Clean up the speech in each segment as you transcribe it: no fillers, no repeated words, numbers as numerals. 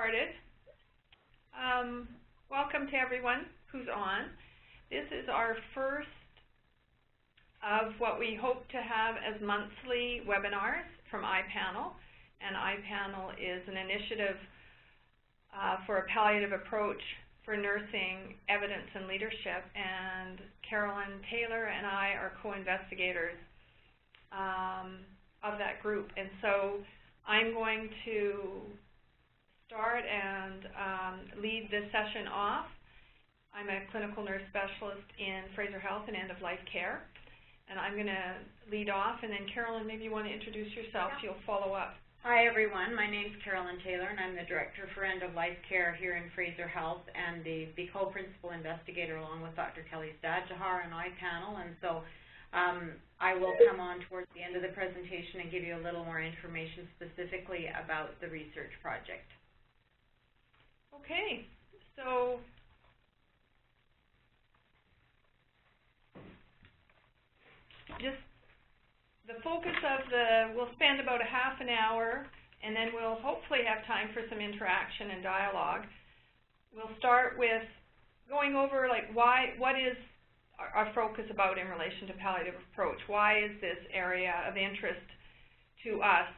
started. Welcome to everyone who's on. This is our first of what we hope to have as monthly webinars from iPANEL. And iPANEL is an initiative for a palliative approach for nursing, evidence, and leadership. And Carolyn Tayler and I are co-investigators of that group. And so I'm going to start and lead this session off. I'm a clinical nurse specialist in Fraser Health and end-of-life care, and I'm going to lead off, and then Carolyn, maybe you want to introduce yourself. Yeah. You'll follow up. Hi everyone, my name's Carolyn Tayler, and I'm the Director for End-of-Life Care here in Fraser Health and the co-principal investigator along with Dr. Kelly Stadjahar and iPANEL, and so I will come on towards the end of the presentation and give you a little more information specifically about the research project. Okay, so just the focus of we'll spend about a half an hour, and then we'll hopefully have time for some interaction and dialogue. We'll start with going over what is our focus about in relation to palliative approach. Why is this area of interest to us?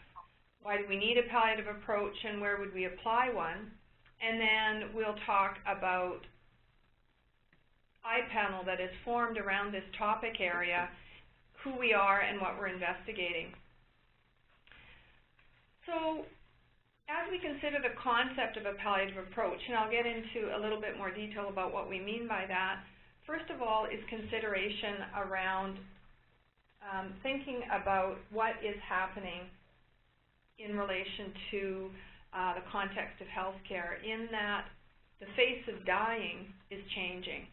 Why do we need a palliative approach, and where would we apply one? And then we'll talk about iPANEL that is formed around this topic area, who we are and what we're investigating. So as we consider the concept of a palliative approach, and I'll get into a little bit more detail about what we mean by that, first of all is consideration around thinking about what is happening in relation to the context of healthcare, in that the face of dying is changing.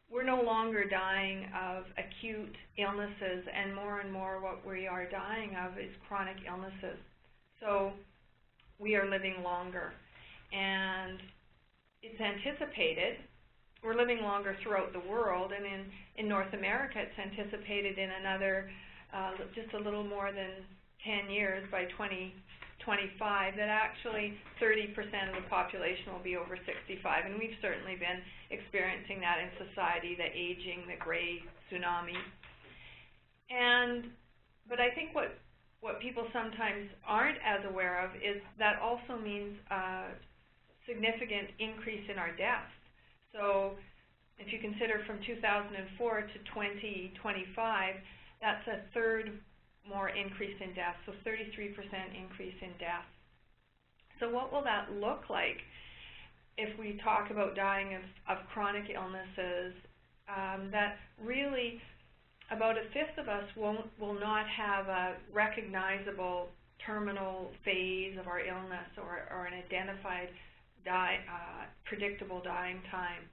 We're no longer dying of acute illnesses, and more what we are dying of is chronic illnesses. So we are living longer, and it's anticipated. We're living longer throughout the world, and in North America it's anticipated in another just a little more than 10 years, by 2025, that actually 30% of the population will be over 65, and we've certainly been experiencing that in society, the aging, the gray tsunami. But I think what people sometimes aren't as aware of is that also means a significant increase in our deaths. So if you consider from 2004 to 2025, that's a third more increase in death, so 33% increase in death. So what will that look like if we talk about dying of chronic illnesses? That really about a fifth of us will not have a recognizable terminal phase of our illness or an identified predictable dying time.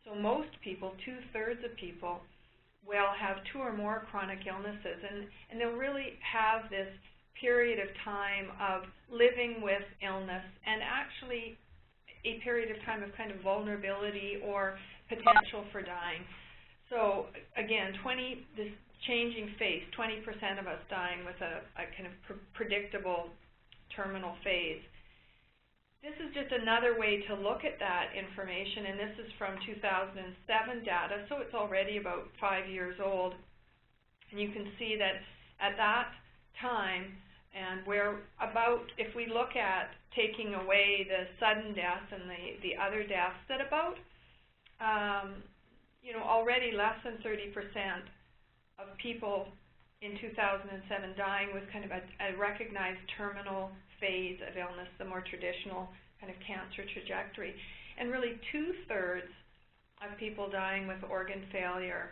So most people, 2/3 of people, will have 2 or more chronic illnesses, and they'll really have this period of time of living with illness, and actually a period of time of kind of vulnerability or potential for dying. So again, this changing face, 20% of us dying with a kind of predictable terminal phase. This is just another way to look at that information, and this is from 2007 data, so it's already about 5 years old. And you can see that at that time, and if we look at taking away the sudden death and the other deaths, that about, already less than 30% of people in 2007 dying with kind of a recognized terminal phase of illness, the more traditional kind of cancer trajectory. And really 2/3 of people dying with organ failure,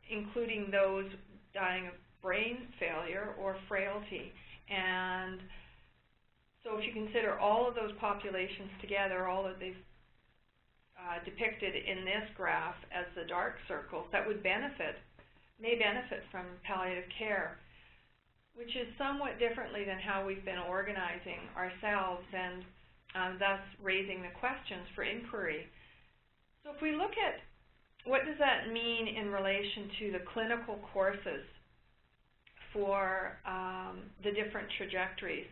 including those dying of brain failure or frailty. And so if you consider all of those populations together, all that they've depicted in this graph as the dark circles, that may benefit from palliative care, which is somewhat differently than how we've been organizing ourselves, and thus raising the questions for inquiry. So if we look at what does that mean in relation to the clinical courses for the different trajectories,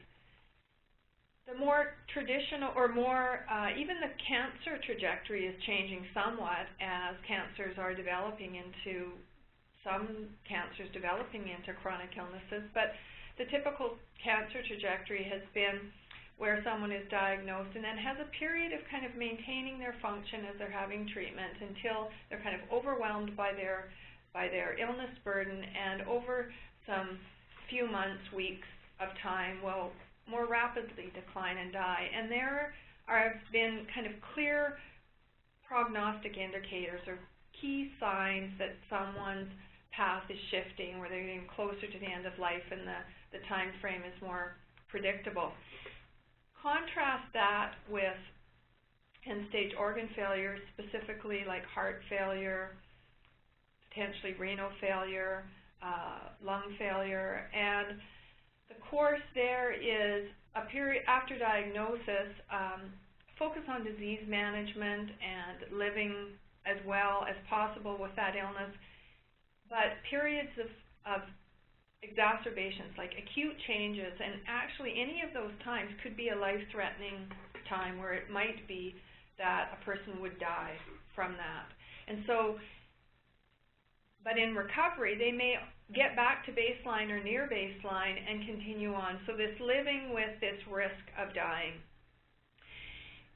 the the more traditional, or more, even the cancer trajectory is changing somewhat as cancers are developing into, some cancers developing into chronic illnesses, but the typical cancer trajectory has been where someone is diagnosed and then has a period of kind of maintaining their function as they're having treatment until they're kind of overwhelmed by their illness burden, and over some few months, weeks of time will more rapidly decline and die. And there have been kind of clear prognostic indicators or key signs that someone's path is shifting, where they're getting closer to the end of life and the time frame is more predictable. Contrast that with end-stage organ failure, specifically like heart failure, potentially renal failure, lung failure, and the course there is a period after diagnosis, focus on disease management and living as well as possible with that illness, but periods of exacerbations, like acute changes, and actually any of those times could be a life-threatening time where it might be that a person would die from that. And so, but in recovery, they may get back to baseline or near baseline and continue on. So this living with this risk of dying.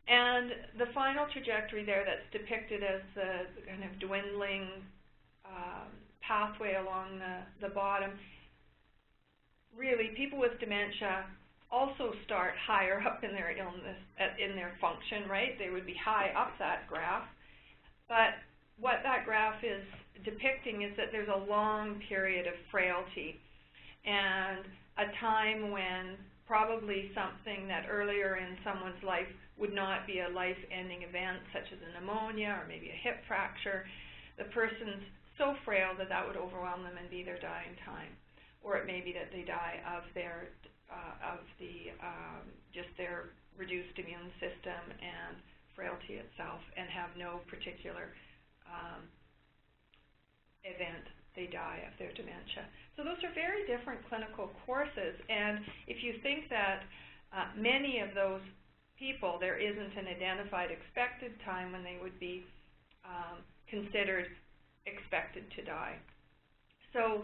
And the final trajectory there that's depicted as the kind of dwindling pathway along the bottom, really people with dementia also start higher up in their illness, in their function, right? They would be high up that graph. But what that graph is depicting is that there's a long period of frailty and a time when probably something that earlier in someone's life would not be a life-ending event, such as a pneumonia or maybe a hip fracture, the person's so frail that that would overwhelm them and be their dying time. Or it may be that they die of their just their reduced immune system and frailty itself, and have no particular event. They die of their dementia. So those are very different clinical courses, and if you think that many of those people, there isn't an identified expected time when they would be considered expected to die. So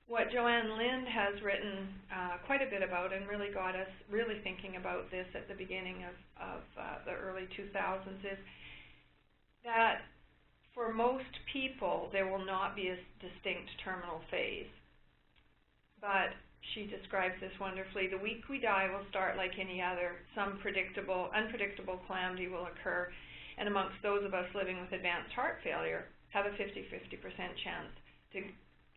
what Joanne Lind has written quite a bit about, and really got us really thinking about this at the beginning of the early 2000s, is that for most people there will not be a distinct terminal phase. But she describes this wonderfully. The week we die will start like any other. Some unpredictable calamity will occur, and amongst those of us living with advanced heart failure have a 50-50% chance to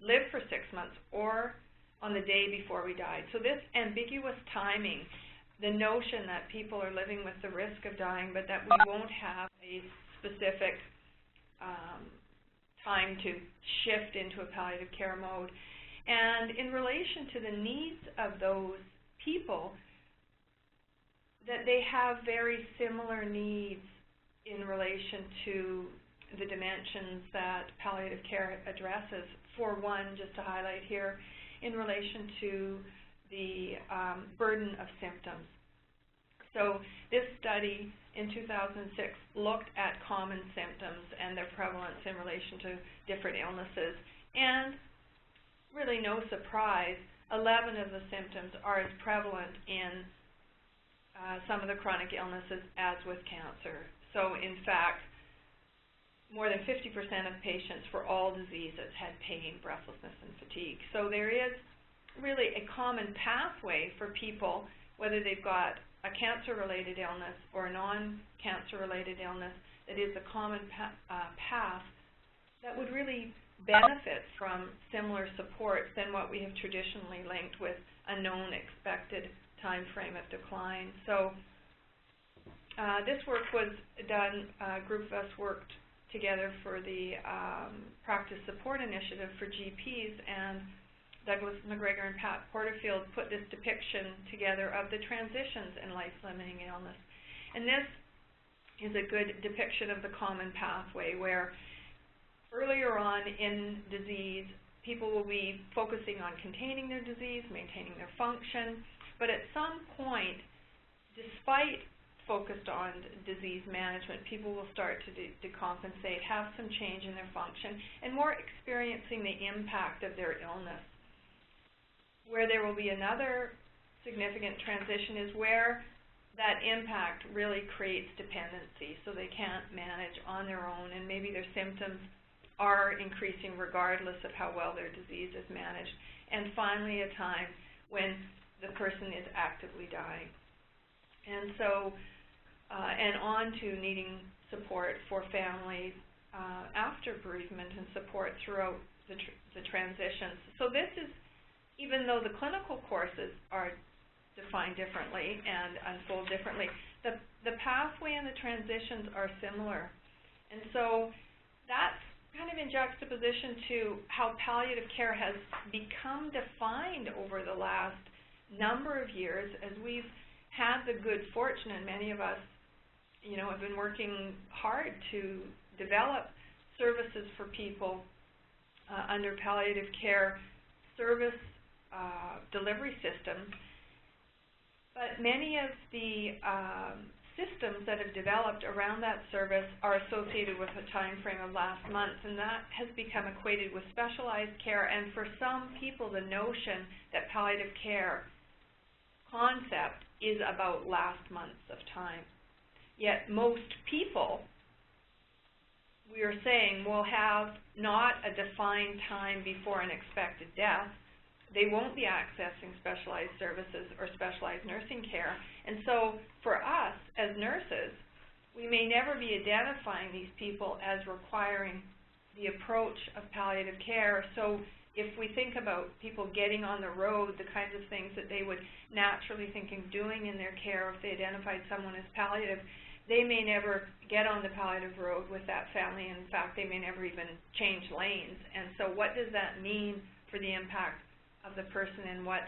live for 6 months or on the day before we died. So this ambiguous timing, the notion that people are living with the risk of dying, but that we won't have a specific time to shift into a palliative care mode. And in relation to the needs of those people, that they have very similar needs in relation to the dimensions that palliative care addresses. For one, just to highlight here, in relation to the burden of symptoms. So this study in 2006 looked at common symptoms and their prevalence in relation to different illnesses, and really no surprise, 11 of the symptoms are as prevalent in some of the chronic illnesses as with cancer. So in fact, more than 50% of patients for all diseases had pain, breathlessness, and fatigue. So there is really a common pathway for people, whether they've got a cancer-related illness or a non-cancer-related illness, that is a common path that would really benefit from similar supports than what we have traditionally linked with a known expected time frame of decline. So this work was done, a group of us worked together for the Practice Support Initiative for GPs, and Douglas McGregor and Pat Porterfield put this depiction together of the transitions in life-limiting illness. And this is a good depiction of the common pathway, where earlier on in disease, people will be focusing on containing their disease, maintaining their function, but at some point, despite focused on disease management, people will start to decompensate, have some change in their function, and more experiencing the impact of their illness. Where there will be another significant transition is where that impact really creates dependency, so they can't manage on their own, and maybe their symptoms are increasing regardless of how well their disease is managed. And finally, a time when the person is actively dying. And so, and on to needing support for families after bereavement and support throughout the transitions. So this is, even though the clinical courses are defined differently and unfold differently, the pathway and the transitions are similar. And so that's kind of in juxtaposition to how palliative care has become defined over the last number of years, as we've had the good fortune, and many of us, you know, have been working hard to develop services for people under palliative care service delivery systems. But many of the systems that have developed around that service are associated with a time frame of last month, and that has become equated with specialized care. And for some people, the notion that palliative care concept is about last months of time. Yet most people, we are saying, will have not a defined time before an expected death. They won't be accessing specialized services or specialized nursing care. And so for us as nurses, we may never be identifying these people as requiring the approach of palliative care. So if we think about people getting on the road, the kinds of things that they would naturally think of doing in their care if they identified someone as palliative, they may never get on the palliative road with that family. In fact, they may never even change lanes. And so what does that mean for the impact of the person and what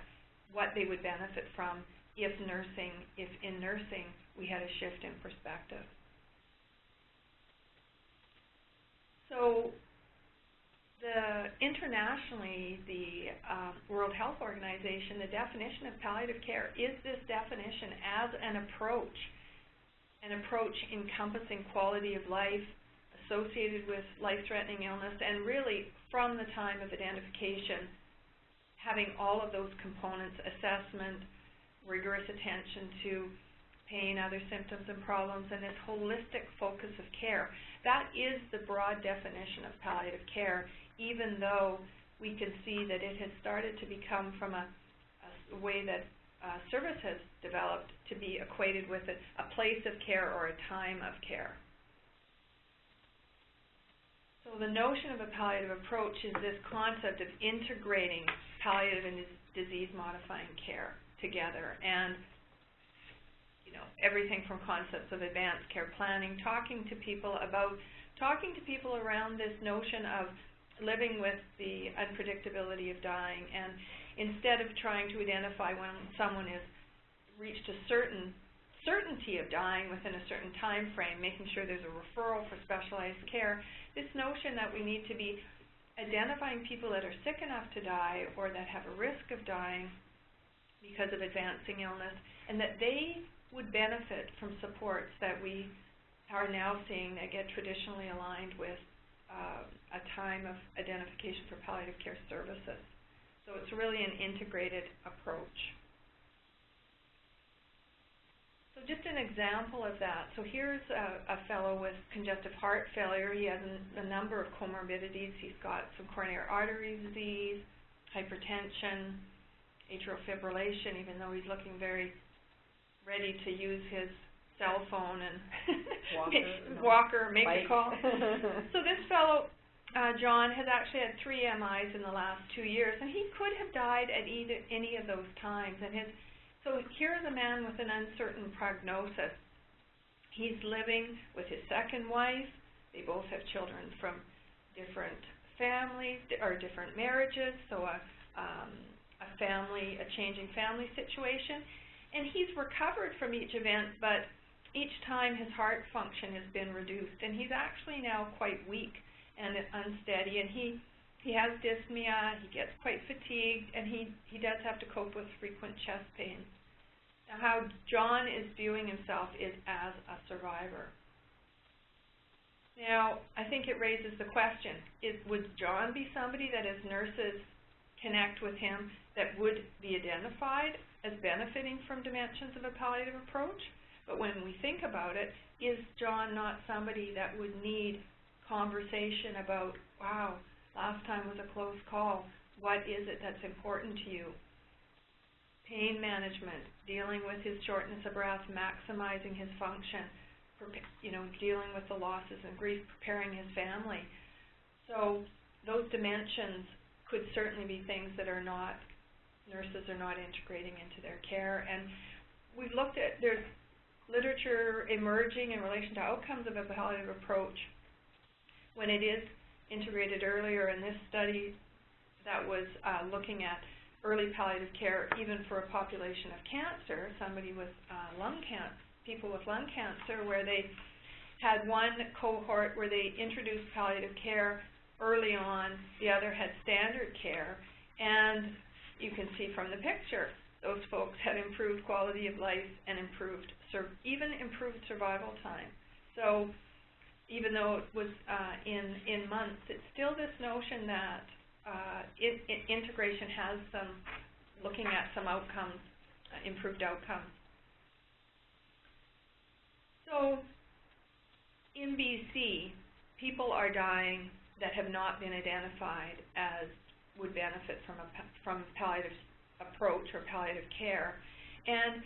they would benefit from if in nursing we had a shift in perspective? So internationally, the World Health Organization, the definition of palliative care is this definition as an approach encompassing quality of life associated with life-threatening illness, and really from the time of identification, having all of those components: assessment, rigorous attention to pain, other symptoms and problems, and this holistic focus of care. That is the broad definition of palliative care, even though we can see that it has started to become, from a way that service has developed, to be equated with a place of care or a time of care. So the notion of a palliative approach is this concept of integrating palliative and disease-modifying care together, and everything from concepts of advanced care planning, talking to people around this notion of living with the unpredictability of dying, and instead of trying to identify when someone has reached a certain certainty of dying within a certain time frame, making sure there's a referral for specialized care, this notion that we need to be identifying people that are sick enough to die or that have a risk of dying because of advancing illness, and that they would benefit from supports that we are now seeing that get traditionally aligned with a time of identification for palliative care services. So it's really an integrated approach. So just an example of that. So here's a fellow with congestive heart failure. He has a number of comorbidities. He's got some coronary artery disease, hypertension, atrial fibrillation, even though he's looking very ready to use his cell phone and make a call. So this fellow, John, has actually had 3 MIs in the last 2 years, and he could have died at any of those times. And so here's a man with an uncertain prognosis. He's living with his second wife. They both have children from different families or different marriages, so a changing family situation. And he's recovered from each event, but each time his heart function has been reduced, and he's actually now quite weak and unsteady, and he has dyspnea, he gets quite fatigued, and he does have to cope with frequent chest pains. Now, how John is viewing himself is as a survivor. Now, I think it raises the question, would John be somebody that as nurses connect with him that would be identified as benefiting from dimensions of a palliative approach? But when we think about it, is John not somebody that would need conversation about, wow, last time was a close call, what is it that's important to you? Pain management, dealing with his shortness of breath, maximizing his function, dealing with the losses and grief, preparing his family. So those dimensions could certainly be things that nurses are not integrating into their care. And we've looked at, there's literature emerging in relation to outcomes of a palliative approach when it is integrated earlier. In this study that was looking at early palliative care even for a population of cancer, somebody with people with lung cancer, where they had one cohort where they introduced palliative care early on, the other had standard care, and you can see from the picture, those folks had improved quality of life and even improved survival time. So even though it was in months, it's still this notion that integration has looking at some outcomes, improved outcomes. So in BC, people are dying that have not been identified as would benefit from palliative approach or palliative care. And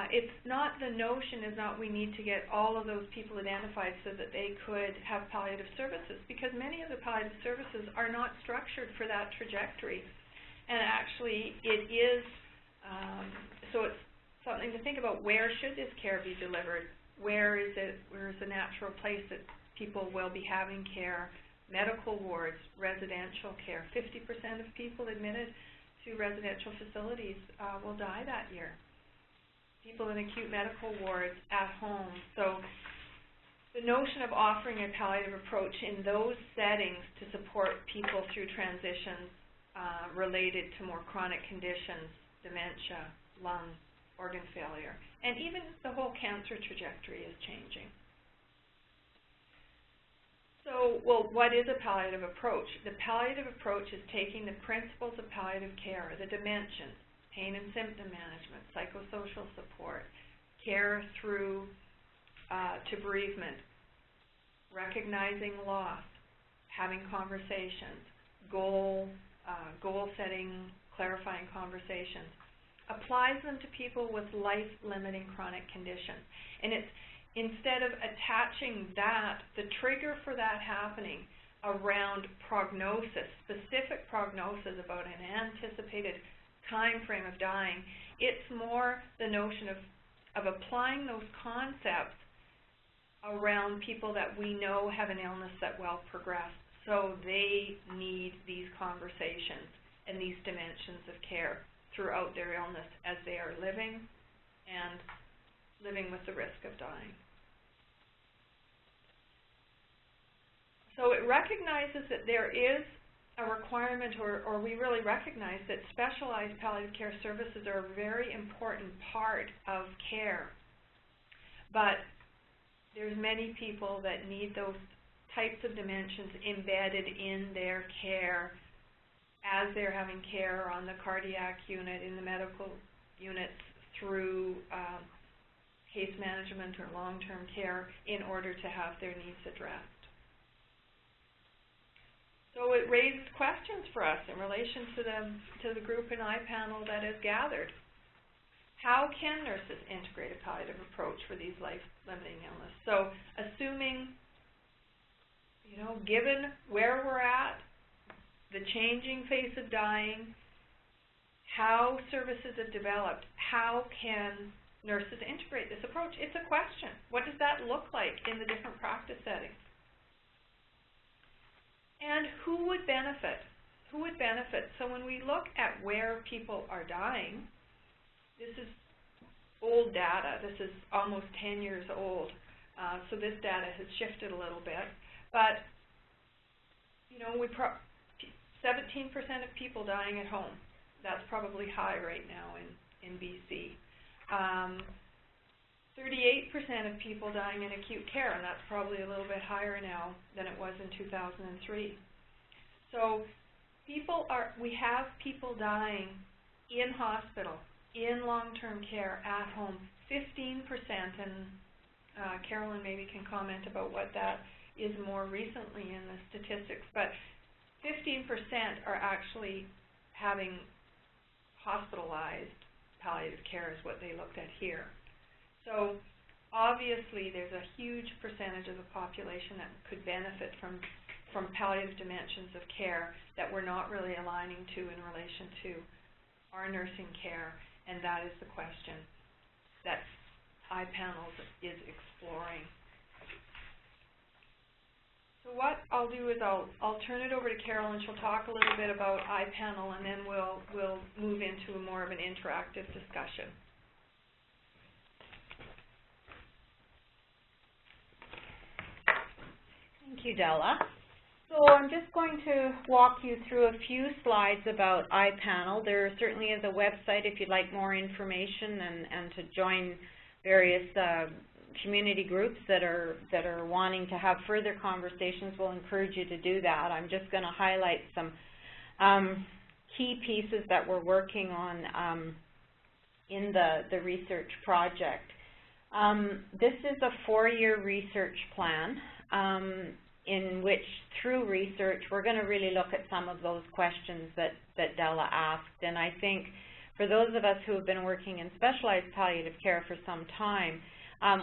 it's not, the notion is not we need to get all of those people identified so that they could have palliative services, because many of the palliative services are not structured for that trajectory. And actually it is, so it's something to think about, where should this care be delivered? Where is the natural place that people will be having care? Medical wards, residential care. 50% of people admitted to residential facilities will die that year. People in acute medical wards, at home. So the notion of offering a palliative approach in those settings to support people through transitions related to more chronic conditions, dementia, lung, organ failure, and even the whole cancer trajectory is changing. So, well, what is a palliative approach? The palliative approach is taking the principles of palliative care, the dimensions, pain and symptom management, psychosocial support, care through to bereavement, recognizing loss, having conversations, goal setting, clarifying conversations, applies them to people with life-limiting chronic conditions. And it's, instead of attaching that, the trigger for that happening around prognosis, specific prognosis about an anticipated time frame of dying, it's more the notion of applying those concepts around people that we know have an illness that well progressed, so they need these conversations and these dimensions of care throughout their illness as they are living with the risk of dying. So it recognizes that there is a requirement, or we really recognize that specialized palliative care services are a very important part of care. But there's many people that need those types of dimensions embedded in their care as they're having care on the cardiac unit, in the medical units, through case management or long-term care, in order to have their needs addressed. So it raises questions for us in relation to the group in iPANEL that is gathered. How can nurses integrate a palliative approach for these life-limiting illness? So assuming, given where we're at, the changing face of dying, how services have developed, how can nurses integrate this approach? It's a question. What does that look like in the different practice settings? And who would benefit? Who would benefit? So when we look at where people are dying, this is old data. This is almost 10 years old. So this data has shifted a little bit. But, 17% of people dying at home. That's probably high right now in BC. 38% of people dying in acute care, and that's probably a little bit higher now than it was in 2003. So we have people dying in hospital, in long-term care, at home, 15%, and Carolyn maybe can comment about what that is more recently in the statistics, but 15% are actually having hospitalized palliative care is what they looked at here. So obviously there's a huge percentage of the population that could benefit from palliative dimensions of care that we're not really aligning to in relation to our nursing care, and that is the question that iPANEL is exploring. So what I'll do is I'll turn it over to Carolyn. She'll talk a little bit about iPANEL, and then we'll move into more of an interactive discussion. Thank you, Della. So I'm just going to walk you through a few slides about iPANEL. There certainly is a website if you'd like more information and to join various community groups that are wanting to have further conversations. We'll encourage you to do that. I'm just going to highlight some key pieces that we're working on in the research project. This is a 4-year research plan in which, through research, we're going to really look at some of those questions that Della asked. And I think for those of us who have been working in specialized palliative care for some time,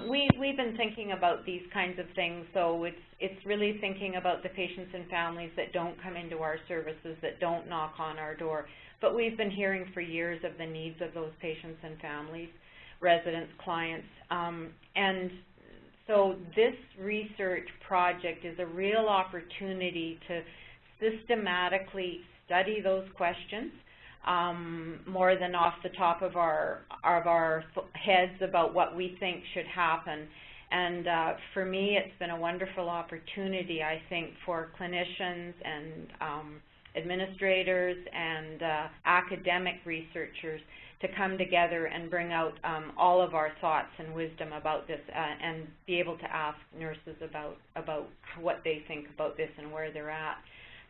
we've been thinking about these kinds of things. So it's really thinking about the patients and families that don't come into our services, that don't knock on our door. But we've been hearing for years of the needs of those patients and families, residents, clients, and so this research project is a real opportunity to systematically study those questions more than off the top of our heads about what we think should happen. And for me, it's been a wonderful opportunity, I think, for clinicians and administrators and academic researchers to come together and bring out all of our thoughts and wisdom about this and be able to ask nurses about what they think about this and where they're at.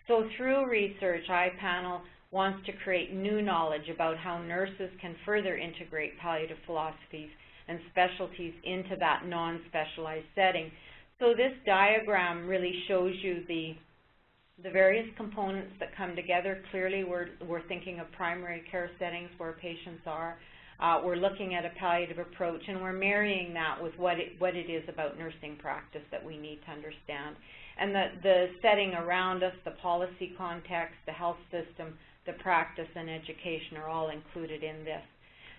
So through research, iPANEL wants to create new knowledge about how nurses can further integrate palliative philosophies and specialties into that non-specialized setting. So this diagram really shows you the various components that come together. Clearly, we're thinking of primary care settings where patients are. We're looking at a palliative approach, and we're marrying that with what it is about nursing practice that we need to understand. And the setting around us, the policy context, the health system, the practice, and education are all included in this.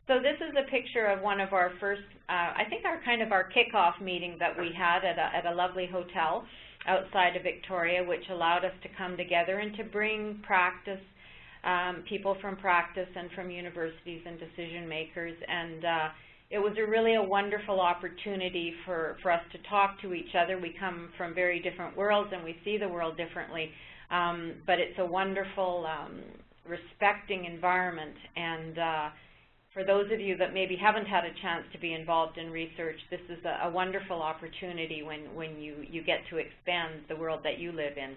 So this is a picture of one of our first, I think our kickoff meeting that we had at a lovely hotel outside of Victoria, which allowed us to come together and to bring practice, people from practice and from universities and decision makers. And it was really a wonderful opportunity for us to talk to each other. We come from very different worlds and we see the world differently, but it's a wonderful respecting environment. And for those of you that maybe haven't had a chance to be involved in research, this is a wonderful opportunity when you get to expand the world that you live in.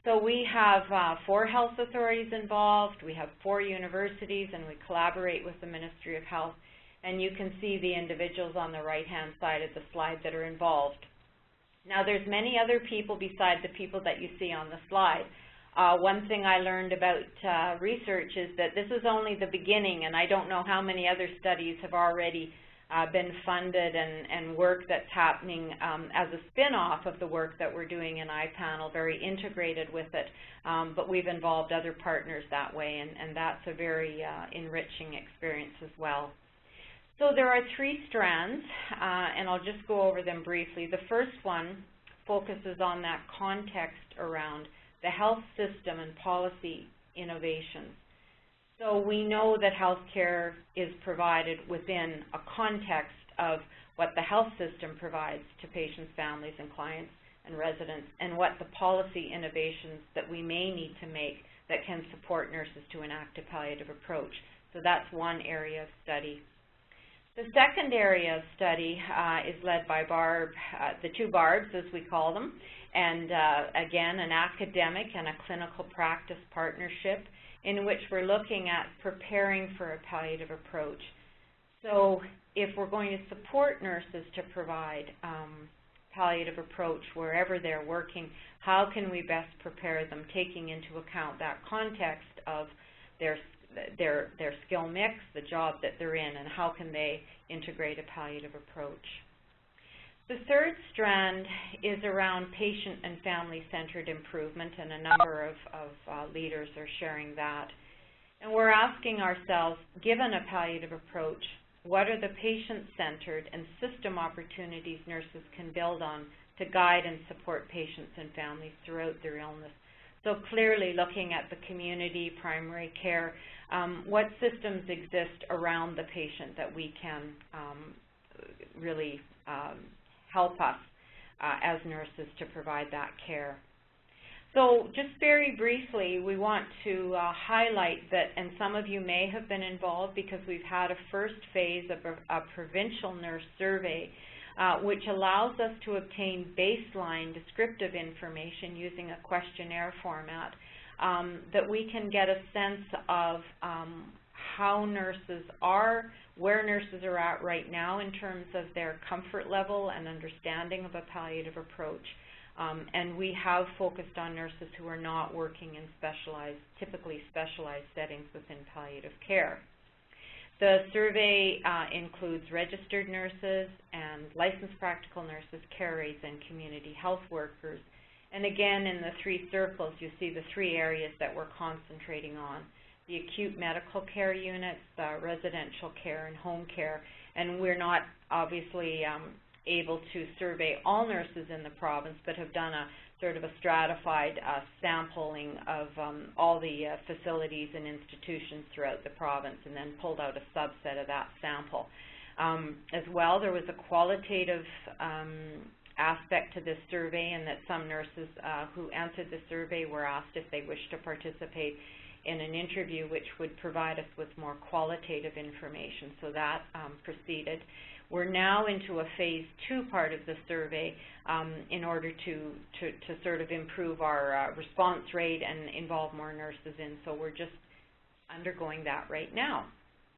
So we have 4 health authorities involved, we have 4 universities, and we collaborate with the Ministry of Health. And you can see the individuals on the right-hand side of the slide that are involved. Now, there's many other people besides the people that you see on the slide. One thing I learned about research is that this is only the beginning, and I don't know how many other studies have already been funded and work that's happening as a spin-off of the work that we're doing in iPANEL, very integrated with it, but we've involved other partners that way, and that's a very enriching experience as well. So there are 3 strands, and I'll just go over them briefly. The first one focuses on that context around the health system and policy innovations. So we know that healthcare is provided within a context of what the health system provides to patients, families, and clients and residents, and what the policy innovations that we may need to make that can support nurses to enact a palliative approach. So that's one area of study. The second area of study is led by Barb, the two Barbs as we call them, and again, an academic and a clinical practice partnership in which we're looking at preparing for a palliative approach. So if we're going to support nurses to provide palliative approach wherever they're working, how can we best prepare them, taking into account that context of their skill mix, the job that they're in, and how can they integrate a palliative approach. The third strand is around patient and family-centered improvement, and a number of leaders are sharing that. And we're asking ourselves, given a palliative approach, what are the patient-centered and system opportunities nurses can build on to guide and support patients and families throughout their illness? So clearly looking at the community, primary care, what systems exist around the patient that we can really help us as nurses to provide that care. So just very briefly, we want to highlight that, and some of you may have been involved because we've had a first phase of a provincial nurse survey which allows us to obtain baseline descriptive information using a questionnaire format that we can get a sense of how nurses are, where nurses are at right now in terms of their comfort level and understanding of a palliative approach. And we have focused on nurses who are not working in typically specialized settings within palliative care. The survey includes registered nurses and licensed practical nurses, care aides, and community health workers. And again, in the three circles, you see the three areas that we're concentrating on: the acute medical care units, residential care, and home care. And we're not obviously able to survey all nurses in the province, but have done a sort of a stratified sampling of all the facilities and institutions throughout the province, and then pulled out a subset of that sample. As well, there was a qualitative aspect to this survey, in that some nurses who answered the survey were asked if they wished to participate in an interview which would provide us with more qualitative information. So that proceeded. We're now into a phase 2 part of the survey in order to sort of improve our response rate and involve more nurses in. So we're just undergoing that right now.